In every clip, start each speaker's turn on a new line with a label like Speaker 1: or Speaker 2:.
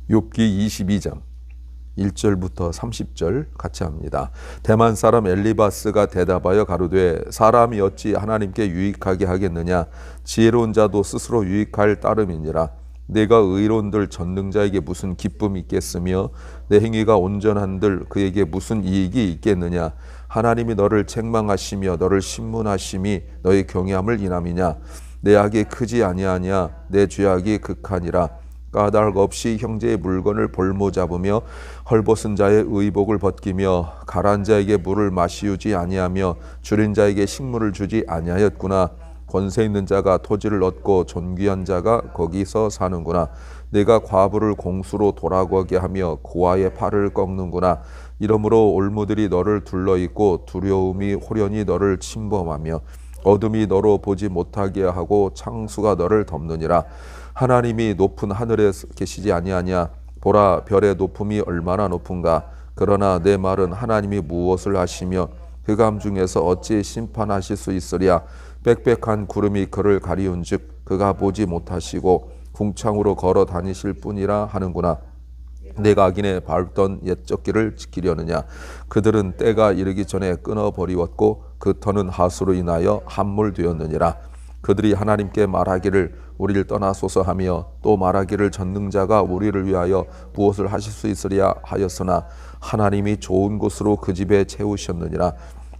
Speaker 1: 욥기 22장 1절부터 30절 같이 합니다. 대만 사람 엘리바스가 대답하여 가로되 사람이 어찌 하나님께 유익하게 하겠느냐. 지혜로운 자도 스스로 유익할 따름이니라. 내가 의로운들 전능자에게 무슨 기쁨이 있겠으며 내 행위가 온전한들 그에게 무슨 이익이 있겠느냐. 하나님이 너를 책망하시며 너를 신문하심이 너의 경외함을 인함이냐. 내 악이 크지 아니하냐. 내 죄악이 극하니라. 까닭 없이 형제의 물건을 볼모 잡으며 헐벗은 자의 의복을 벗기며 가라앉은 자에게 물을 마시우지 아니하며 줄인 자에게 식물을 주지 아니하였구나. 권세 있는 자가 토지를 얻고 존귀한 자가 거기서 사는구나. 내가 과부를 공수로 돌아가게 하며 고아의 팔을 꺾는구나. 이러므로 올무들이 너를 둘러있고 두려움이 호련히 너를 침범하며 어둠이 너로 보지 못하게 하고 창수가 너를 덮느니라. 하나님이 높은 하늘에 계시지 아니하냐. 보라, 별의 높음이 얼마나 높은가. 그러나 내 말은 하나님이 무엇을 하시며 흑암 중에서 어찌 심판하실 수 있으랴. 빽빽한 구름이 그를 가리운즉 그가 보지 못하시고 궁창으로 걸어 다니실 뿐이라 하는구나. 내가 악인의 밟던 옛적 길을 지키려느냐. 그들은 때가 이르기 전에 끊어버리웠고 그 터는 하수로 인하여 함몰되었느니라. 그들이 하나님께 말하기를 우리를 떠나소서 하며 또 말하기를 전능자가 우리를 위하여 무엇을 하실 수 있으랴 하였으나 하나님이 좋은 곳으로 그 집에 채우셨느니라.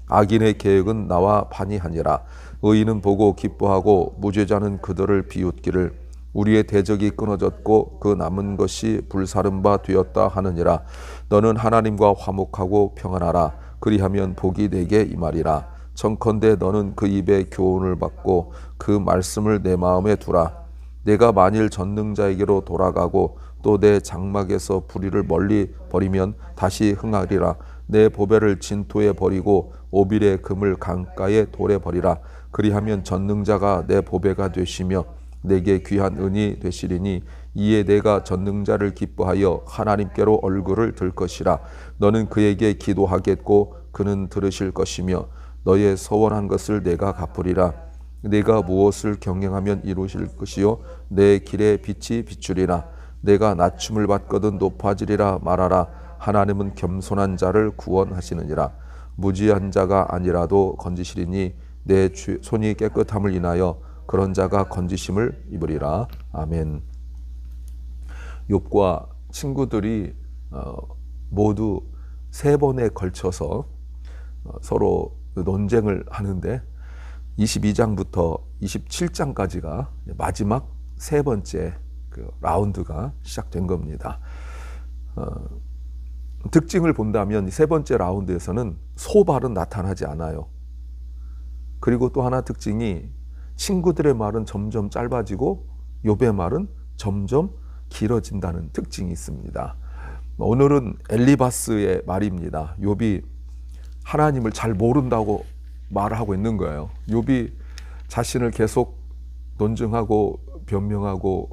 Speaker 1: 악인의 계획은 나와 반이하니라. 의인은 보고 기뻐하고 무죄자는 그들을 비웃기를 우리의 대적이 끊어졌고 그 남은 것이 불사른 바 되었다 하느니라. 너는 하나님과 화목하고 평안하라. 그리하면 복이 내게 임하리라. 청컨대 너는 그 입의 교훈을 받고 그 말씀을 내 마음에 두라. 내가 만일 전능자에게로 돌아가고 또 내 장막에서 불의를 멀리 버리면 다시 흥하리라. 내 보배를 진토에 버리고 오빌의 금을 강가에 돌에 버리라. 그리하면 전능자가 내 보배가 되시며 내게 귀한 은이 되시리니 이에 내가 전능자를 기뻐하여 하나님께로 얼굴을 들 것이라. 너는 그에게 기도하겠고 그는 들으실 것이며 너의 서원한 것을 내가 갚으리라. 내가 무엇을 경영하면 이루실 것이요 내 길에 빛이 비추리라. 내가 낮춤을 받거든 높아지리라 말하라. 하나님은 겸손한 자를 구원하시느니라. 무지한 자가 아니라도 건지시리니 내 손이 깨끗함을 인하여 그런 자가 건지심을 입으리라. 아멘. 욥과 친구들이 모두 3번에 걸쳐서 서로 논쟁을 하는데 22장부터 27장까지가 마지막 3번째 그 라운드가 시작된 겁니다. 특징을 본다면 3번째 라운드에서는 소발은 나타나지 않아요. 그리고 또 하나 특징이 친구들의 말은 점점 짧아지고 욥의 말은 점점 길어진다는 특징이 있습니다. 오늘은 엘리바스의 말입니다. 욥이 하나님을 잘 모른다고 말하고 있는 거예요. 욥이 자신을 계속 논증하고 변명하고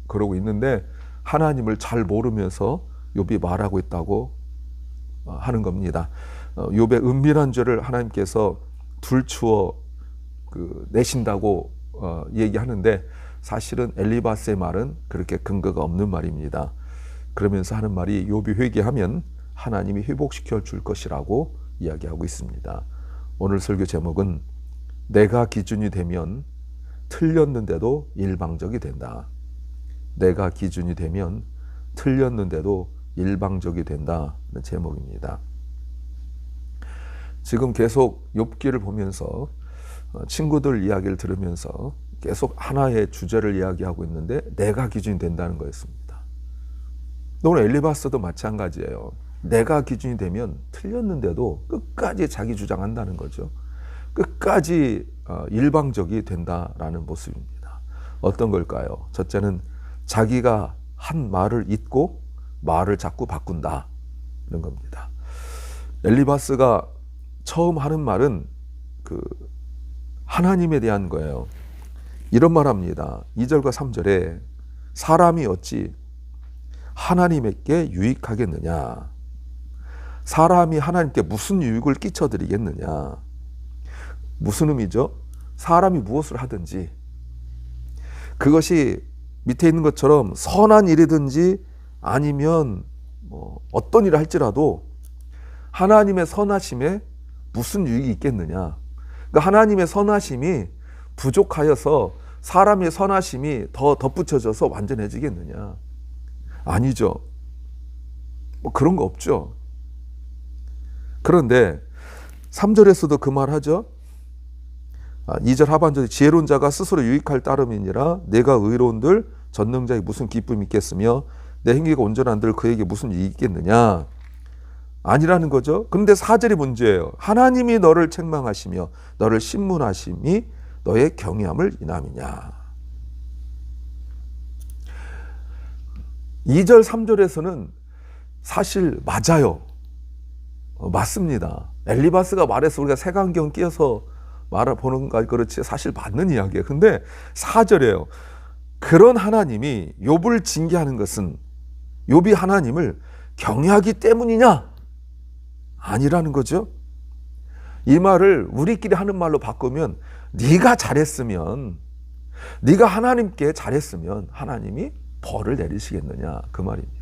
Speaker 1: 그러고 있는데 하나님을 잘 모르면서 욥이 말하고 있다고 하는 겁니다. 욥의 은밀한 죄를 하나님께서 둘추어 내신다고 얘기하는데 사실은 엘리바스의 말은 그렇게 근거가 없는 말입니다. 그러면서 하는 말이 욥이 회개하면 하나님이 회복시켜 줄 것이라고 이야기하고 있습니다. 오늘 설교 제목은 내가 기준이 되면 틀렸는데도 일방적이 된다. 내가 기준이 되면 틀렸는데도 일방적이 된다는 제목입니다. 지금 계속 욥기를 보면서 친구들 이야기를 들으면서 계속 하나의 주제를 이야기하고 있는데 내가 기준이 된다는 거였습니다. 오늘 엘리바스도 마찬가지예요. 내가 기준이 되면 틀렸는데도 끝까지 자기 주장한다는 거죠. 끝까지 일방적이 된다라는 모습입니다. 어떤 걸까요? 첫째는 자기가 한 말을 잊고 말을 자꾸 바꾼다는 겁니다. 엘리바스가 처음 하는 말은 하나님에 대한 거예요. 이런 말 합니다. 2절과 3절에 사람이 어찌 하나님에게 유익하겠느냐. 사람이 하나님께 무슨 유익을 끼쳐드리겠느냐. 무슨 의미죠? 사람이 무엇을 하든지 그것이 밑에 있는 것처럼 선한 일이든지 아니면 어떤 일을 할지라도 하나님의 선하심에 무슨 유익이 있겠느냐. 그러니까 하나님의 선하심이 부족하여서 사람의 선하심이 더 덧붙여져서 완전해지겠느냐. 아니죠. 그런 거 없죠. 그런데 3절에서도 그 말 하죠. 2절 하반절에 지혜로운 자가 스스로 유익할 따름이니라 내가 의로운들 전능자에 무슨 기쁨이 있겠으며 내 행위가 온전한들 그에게 무슨 이익이 있겠느냐. 아니라는 거죠. 그런데 4절이 문제예요. 하나님이 너를 책망하시며 너를 신문하심이 너의 경외함을 인함이냐. 2절 3절에서는 사실 맞아요. 맞습니다. 엘리바스가 말해서 우리가 색안경 끼어서 말해보는 거 그렇지 사실 맞는 이야기예요. 근데 4절이에요. 그런 하나님이 욥을 징계하는 것은 욥이 하나님을 경외하기 때문이냐? 아니라는 거죠. 이 말을 우리끼리 하는 말로 바꾸면 네가 잘했으면, 네가 하나님께 잘했으면 하나님이 벌을 내리시겠느냐 그 말입니다.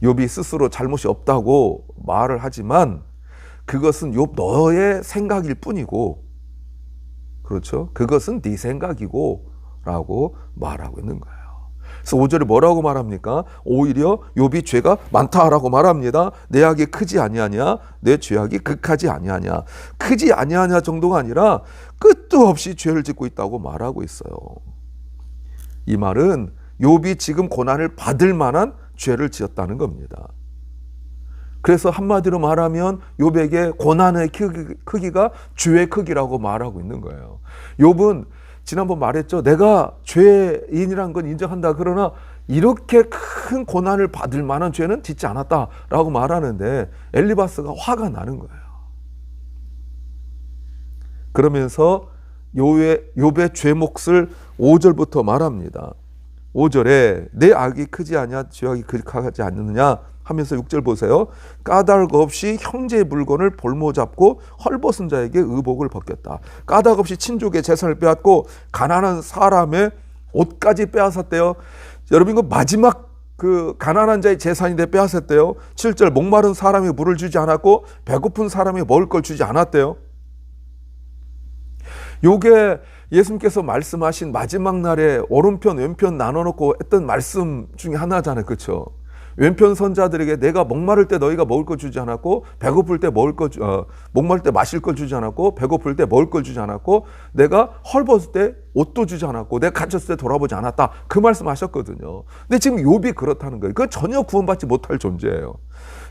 Speaker 1: 욥이 스스로 잘못이 없다고 말을 하지만 그것은 욥 너의 생각일 뿐이고, 그렇죠? 그것은 네 생각이고 라고 말하고 있는 거예요. 그래서 5절에 뭐라고 말합니까? 오히려 욥이 죄가 많다라고 말합니다. 내 악이 크지 아니하냐? 내 죄악이 극하지 아니하냐? 크지 아니하냐 정도가 아니라 끝도 없이 죄를 짓고 있다고 말하고 있어요. 이 말은 욥이 지금 고난을 받을 만한 죄를 지었다는 겁니다. 그래서 한마디로 말하면 욥에게 고난의 크기가 죄의 크기라고 말하고 있는 거예요. 욥은 지난번 말했죠. 내가 죄인이란 건 인정한다. 그러나 이렇게 큰 고난을 받을 만한 죄는 짓지 않았다라고 말하는데 엘리바스가 화가 나는 거예요. 그러면서 욥의 죄 몫을 5절부터 말합니다. 5절에 내 악이 크지 않냐 죄악이 극하지 않느냐 하면서 6절 보세요. 까닭 없이 형제의 물건을 볼모 잡고 헐벗은 자에게 의복을 벗겼다. 까닭 없이 친족의 재산을 빼앗고 가난한 사람의 옷까지 빼앗았대요. 여러분 이거 마지막 그 가난한 자의 재산인데 빼앗았대요. 7절 목마른 사람이 물을 주지 않았고 배고픈 사람이 먹을 걸 주지 않았대요. 요게 예수님께서 말씀하신 마지막 날에 오른편 왼편 나눠놓고 했던 말씀 중에 하나잖아요. 그렇죠? 왼편 선자들에게 내가 목마를 때 너희가 먹을 거 주지 않았고 배고플 때 목마를 때 마실 걸 주지 않았고 배고플 때 먹을 걸 주지 않았고 내가 헐벗을 때 옷도 주지 않았고 내가 갇혔을 때 돌아보지 않았다. 그 말씀하셨거든요. 근데 지금 욥이 그렇다는 거예요. 그건 전혀 구원받지 못할 존재예요.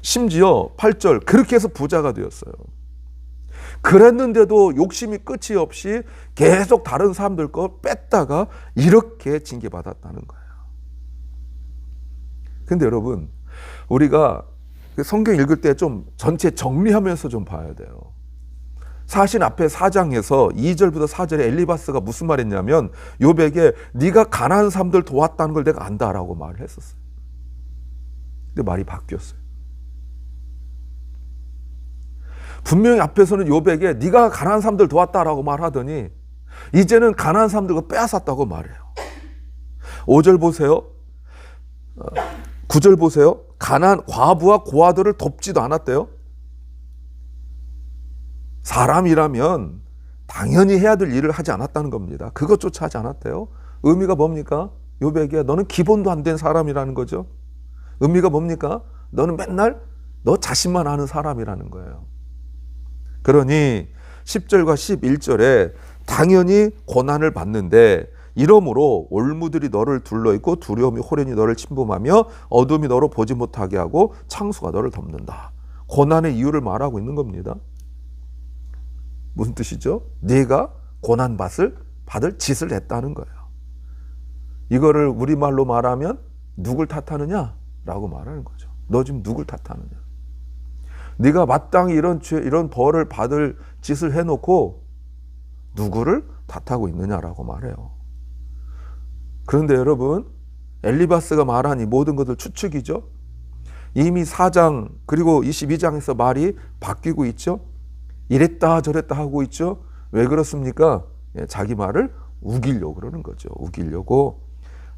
Speaker 1: 심지어 8절 그렇게 해서 부자가 되었어요. 그랬는데도 욕심이 끝이 없이 계속 다른 사람들 거 뺐다가 이렇게 징계받았다는 거예요. 근데 여러분 우리가 성경 읽을 때 좀 전체 정리하면서 좀 봐야 돼요. 사실 앞에 4장에서 2절부터 4절에 엘리바스가 무슨 말했냐면 욥에게 네가 가난한 사람들 도왔다는 걸 내가 안다라고 말을 했었어요. 근데 말이 바뀌었어요. 분명히 앞에서는 욥에게 네가 가난한 사람들 도왔다라고 말하더니 이제는 가난한 사람들과 빼앗았다고 말해요. 5절 보세요. 9절 보세요. 과부와 고아들을 돕지도 않았대요. 사람이라면 당연히 해야 될 일을 하지 않았다는 겁니다. 그것조차 하지 않았대요. 의미가 뭡니까? 욥에게 너는 기본도 안 된 사람이라는 거죠. 의미가 뭡니까? 너는 맨날 너 자신만 아는 사람이라는 거예요. 그러니 10절과 11절에 당연히 고난을 받는데 이러므로 올무들이 너를 둘러있고 두려움이 호련히 너를 침범하며 어둠이 너로 보지 못하게 하고 창수가 너를 덮는다. 고난의 이유를 말하고 있는 겁니다. 무슨 뜻이죠? 네가 받을 짓을 했다는 거예요. 이거를 우리말로 말하면 누굴 탓하느냐? 라고 말하는 거죠. 너 지금 누굴 탓하느냐? 네가 마땅히 이런 벌을 받을 짓을 해놓고 누구를 탓하고 있느냐라고 말해요. 그런데 여러분 엘리바스가 말한 이 모든 것들 추측이죠. 이미 4장 그리고 22장에서 말이 바뀌고 있죠. 이랬다 저랬다 하고 있죠. 왜 그렇습니까? 자기 말을 우기려고 그러는 거죠. 우기려고.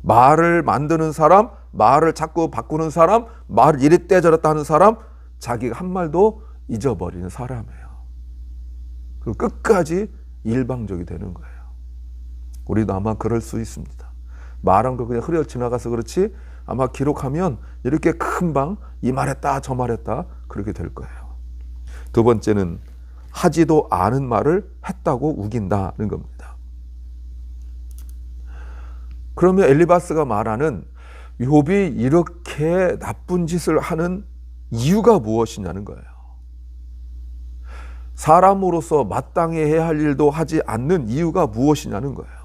Speaker 1: 말을 만드는 사람, 말을 자꾸 바꾸는 사람, 말을 이랬다 저랬다 하는 사람, 자기가 한 말도 잊어버리는 사람이에요. 그리고 끝까지 일방적이 되는 거예요. 우리도 아마 그럴 수 있습니다. 말한 거 그냥 흐려 지나가서 그렇지 아마 기록하면 이렇게 금방 이 말했다 저 말했다 그렇게 될 거예요. 두 번째는 하지도 않은 말을 했다고 우긴다는 겁니다. 그러면 엘리바스가 말하는 욥이 이렇게 나쁜 짓을 하는 이유가 무엇이냐는 거예요. 사람으로서 마땅히 해야 할 일도 하지 않는 이유가 무엇이냐는 거예요.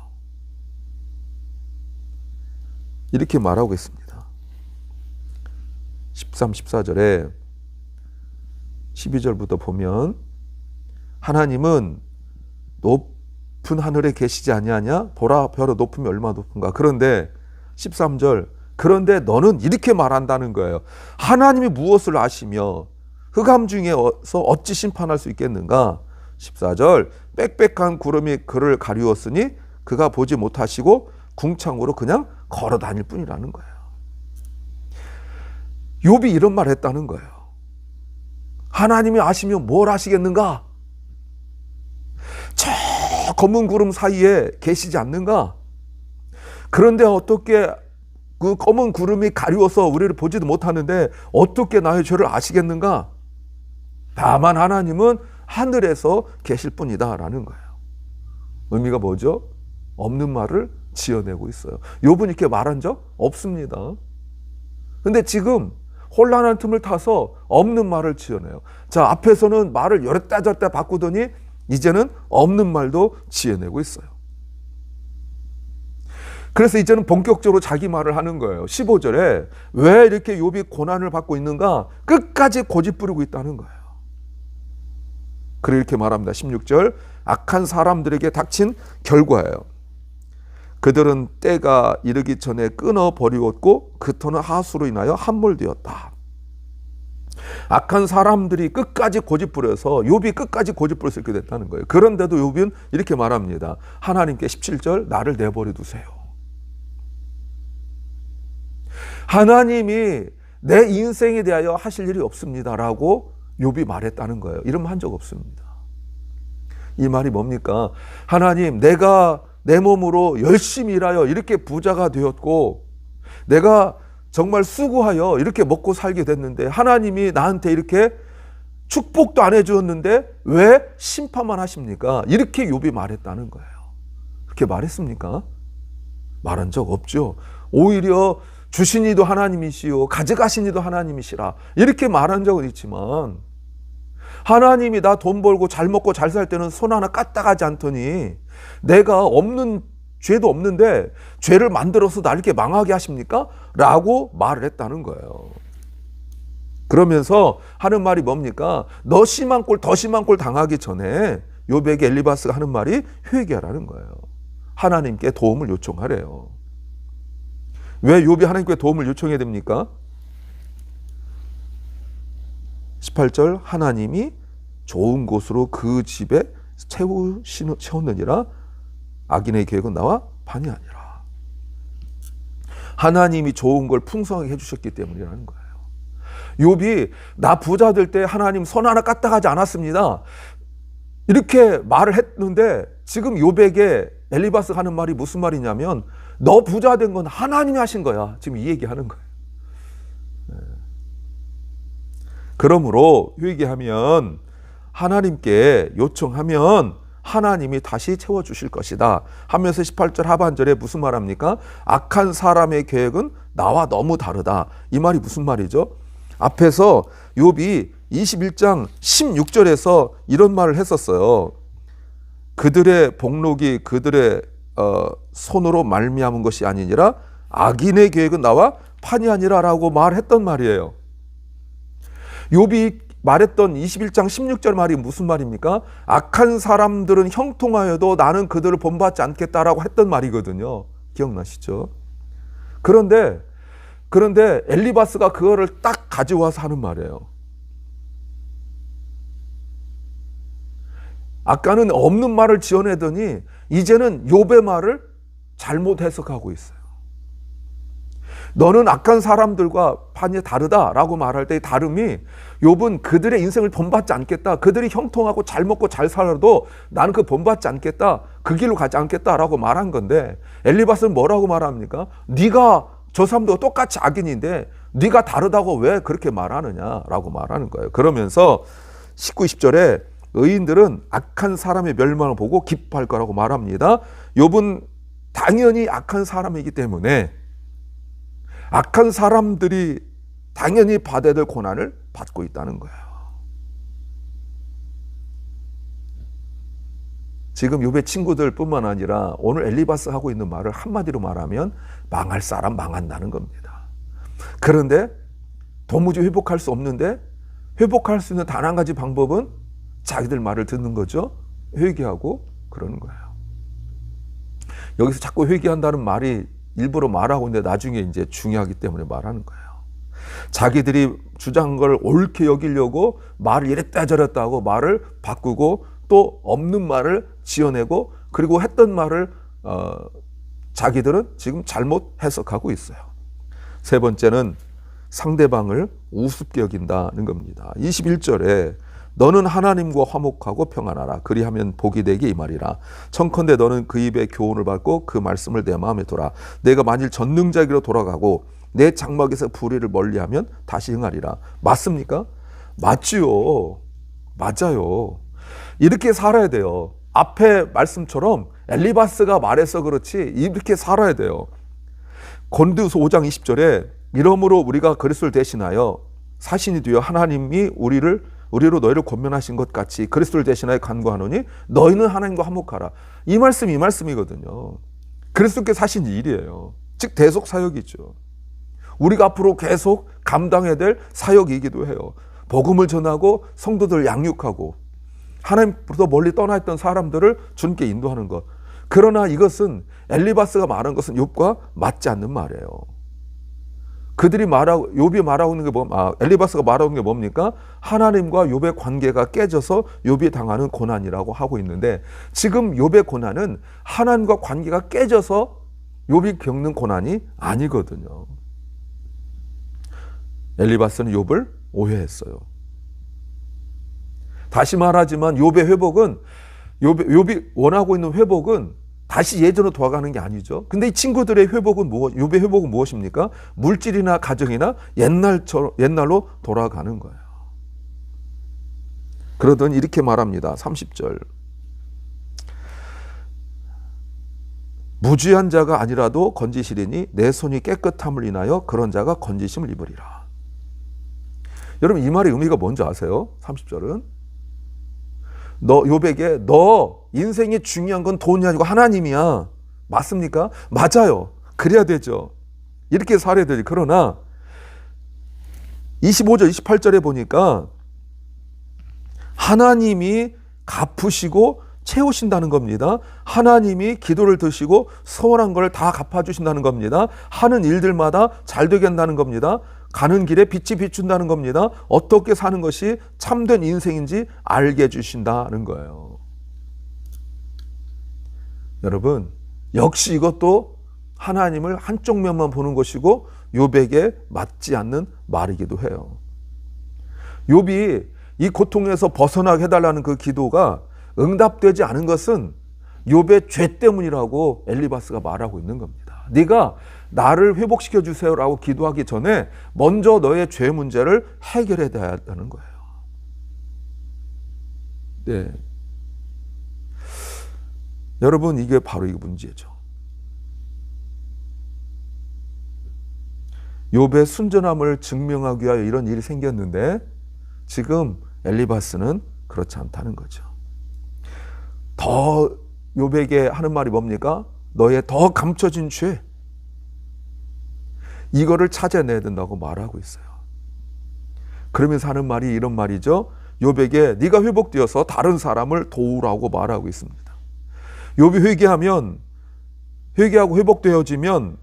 Speaker 1: 이렇게 말하고 있습니다. 13, 14절에 12절부터 보면 하나님은 높은 하늘에 계시지 아니하냐? 보라 별의 높음이 얼마나 높은가. 그런데 13절 그런데 너는 이렇게 말한다는 거예요. 하나님이 무엇을 아시며 흑암 중에서 어찌 심판할 수 있겠는가? 14절 빽빽한 구름이 그를 가리웠으니 그가 보지 못하시고 궁창으로 그냥 걸어 다닐 뿐이라는 거예요. 욥이 이런 말 했다는 거예요. 하나님이 아시면 뭘 아시겠는가? 저 검은 구름 사이에 계시지 않는가? 그런데 어떻게 그 검은 구름이 가리워서 우리를 보지도 못하는데 어떻게 나의 죄를 아시겠는가? 다만 하나님은 하늘에서 계실 뿐이다 라는 거예요. 의미가 뭐죠? 없는 말을 지어내고 있어요. 욥은 이렇게 말한 적 없습니다. 근데 지금 혼란한 틈을 타서 없는 말을 지어내요. 자, 앞에서는 말을 열었다 저랬다 바꾸더니 이제는 없는 말도 지어내고 있어요. 그래서 이제는 본격적으로 자기 말을 하는 거예요. 15절에 왜 이렇게 욥이 고난을 받고 있는가? 끝까지 고집 부리고 있다는 거예요. 그래 이렇게 말합니다. 16절 악한 사람들에게 닥친 결과예요. 그들은 때가 이르기 전에 끊어버리었고 그 터는 하수로 인하여 함몰되었다. 악한 사람들이 끝까지 고집부려서 욥이 끝까지 고집부려서 이렇게 됐다는 거예요. 그런데도 욥은 이렇게 말합니다. 하나님께 17절 나를 내버려 두세요. 하나님이 내 인생에 대하여 하실 일이 없습니다라고 욥이 말했다는 거예요. 이런 말 한 적 없습니다. 이 말이 뭡니까? 하나님 내가 내 몸으로 열심히 일하여 이렇게 부자가 되었고 내가 정말 수고하여 이렇게 먹고 살게 됐는데 하나님이 나한테 이렇게 축복도 안 해주었는데 왜 심판만 하십니까? 이렇게 욥이 말했다는 거예요. 그렇게 말했습니까? 말한 적 없죠. 오히려 주신 이도 하나님이시오 가져가신 이도 하나님이시라 이렇게 말한 적은 있지만 하나님이 나 돈 벌고 잘 먹고 잘 살 때는 손 하나 까딱하지 않더니 내가 없는 죄도 없는데 죄를 만들어서 나 이렇게 망하게 하십니까? 라고 말을 했다는 거예요. 그러면서 하는 말이 뭡니까? 너 심한 꼴 더 심한 꼴 당하기 전에 욥에게 엘리바스가 하는 말이 회개하라는 거예요. 하나님께 도움을 요청하래요. 왜 욥이 하나님께 도움을 요청해야 됩니까? 18절 하나님이 좋은 곳으로 그 집에 채우느니라 악인의 계획은 나와 반이 아니라. 하나님이 좋은 걸 풍성하게 해주셨기 때문이라는 거예요. 욥이 나 부자 될 때 하나님 손 하나 까딱하지 않았습니다. 이렇게 말을 했는데 지금 욥에게 엘리바스가 하는 말이 무슨 말이냐면 너 부자 된 건 하나님이 하신 거야. 지금 이 얘기하는 거예요. 그러므로 회개하면 하나님께 요청하면 하나님이 다시 채워주실 것이다 하면서 18절 하반절에 무슨 말합니까? 악한 사람의 계획은 나와 너무 다르다. 이 말이 무슨 말이죠? 앞에서 욥이 21장 16절에서 이런 말을 했었어요. 그들의 복록이 그들의 손으로 말미암은 것이 아니니라 악인의 계획은 나와 판이 아니라 라고 말했던 말이에요. 욥이 말했던 21장 16절 말이 무슨 말입니까? 악한 사람들은 형통하여도 나는 그들을 본받지 않겠다라고 했던 말이거든요. 기억나시죠? 그런데 엘리바스가 그거를 딱 가져와서 하는 말이에요. 아까는 없는 말을 지어내더니 이제는 욥의 말을 잘못 해석하고 있어요. 너는 악한 사람들과 반이 다르다라고 말할 때 다름이 욥은 그들의 인생을 본받지 않겠다. 그들이 형통하고 잘 먹고 잘 살아도 나는 그 본받지 않겠다. 그 길로 가지 않겠다라고 말한 건데 엘리바스는 뭐라고 말합니까? 네가 저 사람도 똑같이 악인인데 네가 다르다고 왜 그렇게 말하느냐라고 말하는 거예요. 그러면서 19, 20절에 의인들은 악한 사람의 멸망을 보고 기뻐할 거라고 말합니다. 욥은 당연히 악한 사람이기 때문에 악한 사람들이 당연히 받아야 될 고난을 받고 있다는 거예요. 지금 욥의 친구들 뿐만 아니라 오늘 엘리바스 하고 있는 말을 한마디로 말하면 망할 사람 망한다는 겁니다. 그런데 도무지 회복할 수 없는데 회복할 수 있는 단 한 가지 방법은 자기들 말을 듣는 거죠. 회개하고 그러는 거예요. 여기서 자꾸 회개한다는 말이 일부러 말하고 있는데 나중에 이제 중요하기 때문에 말하는 거예요. 자기들이 주장한 걸 옳게 여기려고 말을 이랬다 저랬다 하고 말을 바꾸고 또 없는 말을 지어내고 그리고 했던 말을 자기들은 지금 잘못 해석하고 있어요. 세 번째는 상대방을 우습게 여긴다는 겁니다. 21절에 너는 하나님과 화목하고 평안하라. 그리하면 복이 되게 이 말이라. 청컨대 너는 그 입의 교훈을 받고 그 말씀을 내 마음에 둬라. 내가 만일 전능자에게로 돌아가고 내 장막에서 불의를 멀리하면 다시 응하리라. 맞습니까? 맞지요. 맞아요. 이렇게 살아야 돼요. 앞에 말씀처럼 엘리바스가 말해서 그렇지 이렇게 살아야 돼요. 고린도후서 5장 20절에 이러므로 우리가 그리스도를 대신하여 사신이 되어 하나님이 우리로 너희를 권면하신 것 같이 그리스도를 대신하여 간구하노니 너희는 하나님과 화목하라. 이 말씀이거든요. 그리스도께 사신 일이에요. 즉 대속 사역이죠. 우리가 앞으로 계속 감당해야 될 사역이기도 해요. 복음을 전하고 성도들 양육하고 하나님부터 멀리 떠나 있던 사람들을 주님께 인도하는 것. 그러나 이것은 엘리바스가 말한 것은 욥과 맞지 않는 말이에요. 그들이 욥이 말하고 있는 게 엘리바스가 말하고 있는 게 뭡니까? 하나님과 욥의 관계가 깨져서 욥이 당하는 고난이라고 하고 있는데 지금 욥의 고난은 하나님과 관계가 깨져서 욥이 겪는 고난이 아니거든요. 엘리바스는 욥을 오해했어요. 다시 말하지만 욥의 회복은 욥이 원하고 있는 회복은 다시 예전으로 돌아가는 게 아니죠. 근데 이 친구들의 회복은 욥의 회복은 무엇입니까? 물질이나 가정이나 옛날로 돌아가는 거예요. 그러더니 이렇게 말합니다. 30절. 무죄한 자가 아니라도 건지시리니 내 손이 깨끗함을 인하여 그런 자가 건지심을 입으리라. 여러분 이 말의 의미가 뭔지 아세요? 30절은 욥에게 너 인생에 중요한 건 돈이 아니고 하나님이야. 맞습니까? 맞아요. 그래야 되죠. 이렇게 살아야 되지. 그러나 25절 28절에 보니까 하나님이 갚으시고 채우신다는 겁니다. 하나님이 기도를 드시고 소원한 걸 다 갚아주신다는 겁니다. 하는 일들마다 잘 되게 한다는 겁니다. 가는 길에 빛이 비춘다는 겁니다. 어떻게 사는 것이 참된 인생인지 알게 해주신다는 거예요. 여러분, 역시 이것도 하나님을 한쪽 면만 보는 것이고 욥에게 맞지 않는 말이기도 해요. 욥이 이 고통에서 벗어나게 해달라는 그 기도가 응답되지 않은 것은 욥의 죄 때문이라고 엘리바스가 말하고 있는 겁니다. 네가 나를 회복시켜 주세요라고 기도하기 전에 먼저 너의 죄 문제를 해결해야 한다는 거예요. 네. 여러분 이게 바로 이 문제죠. 욥의 순전함을 증명하기 위하여 이런 일이 생겼는데 지금 엘리바스는 그렇지 않다는 거죠. 더 욥에게 하는 말이 뭡니까? 너의 더 감춰진 죄 이거를 찾아내야 된다고 말하고 있어요. 그러면서 하는 말이 이런 말이죠. 욥에게 네가 회복되어서 다른 사람을 도우라고 말하고 있습니다. 욥이 회개하고 회복되어지면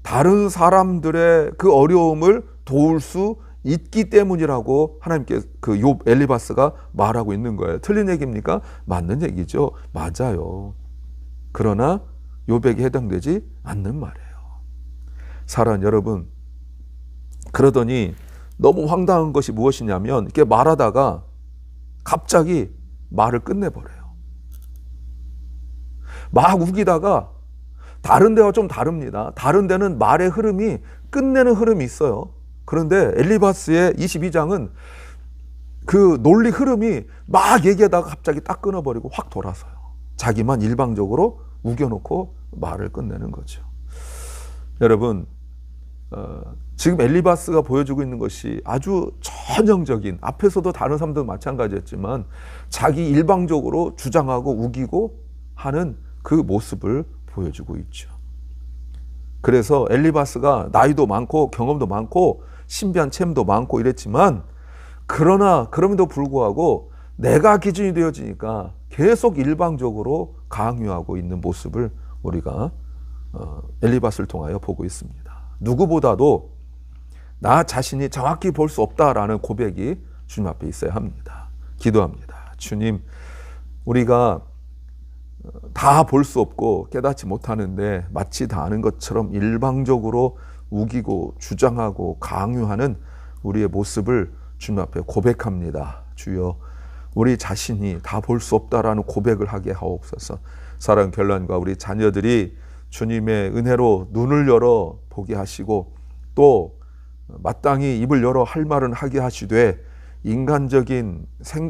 Speaker 1: 다른 사람들의 그 어려움을 도울 수 있기 때문이라고 하나님께 그 욥 엘리바스가 말하고 있는 거예요. 틀린 얘기입니까? 맞는 얘기죠. 맞아요. 그러나 욥에게 해당되지 않는 말이에요. 사랑하는 여러분, 그러더니 너무 황당한 것이 무엇이냐면 이렇게 말하다가 갑자기 말을 끝내버려요. 막 우기다가 다른 데와 좀 다릅니다. 다른 데는 말의 흐름이 끝내는 흐름이 있어요. 그런데 엘리바스의 22장은 그 논리 흐름이 막 얘기하다가 갑자기 딱 끊어버리고 확 돌아서요. 자기만 일방적으로 우겨놓고 말을 끝내는 거죠. 여러분, 지금 엘리바스가 보여주고 있는 것이 아주 전형적인, 앞에서도 다른 사람도 마찬가지였지만 자기 일방적으로 주장하고 우기고 하는 그 모습을 보여주고 있죠. 그래서 엘리바스가 나이도 많고 경험도 많고 신비한 챔도 많고 이랬지만, 그러나 그럼에도 불구하고 내가 기준이 되어지니까 계속 일방적으로 강요하고 있는 모습을 우리가 엘리바스를 통하여 보고 있습니다. 누구보다도 나 자신이 정확히 볼 수 없다라는 고백이 주님 앞에 있어야 합니다. 기도합니다. 주님, 우리가 다 볼 수 없고 깨닫지 못하는데 마치 다 아는 것처럼 일방적으로 우기고 주장하고 강요하는 우리의 모습을 주님 앞에 고백합니다. 주여, 우리 자신이 다 볼 수 없다라는 고백을 하게 하옵소서. 사랑 결란과 우리 자녀들이 주님의 은혜로 눈을 열어 보게 하시고 또 마땅히 입을 열어 할 말은 하게 하시되 인간적인 생각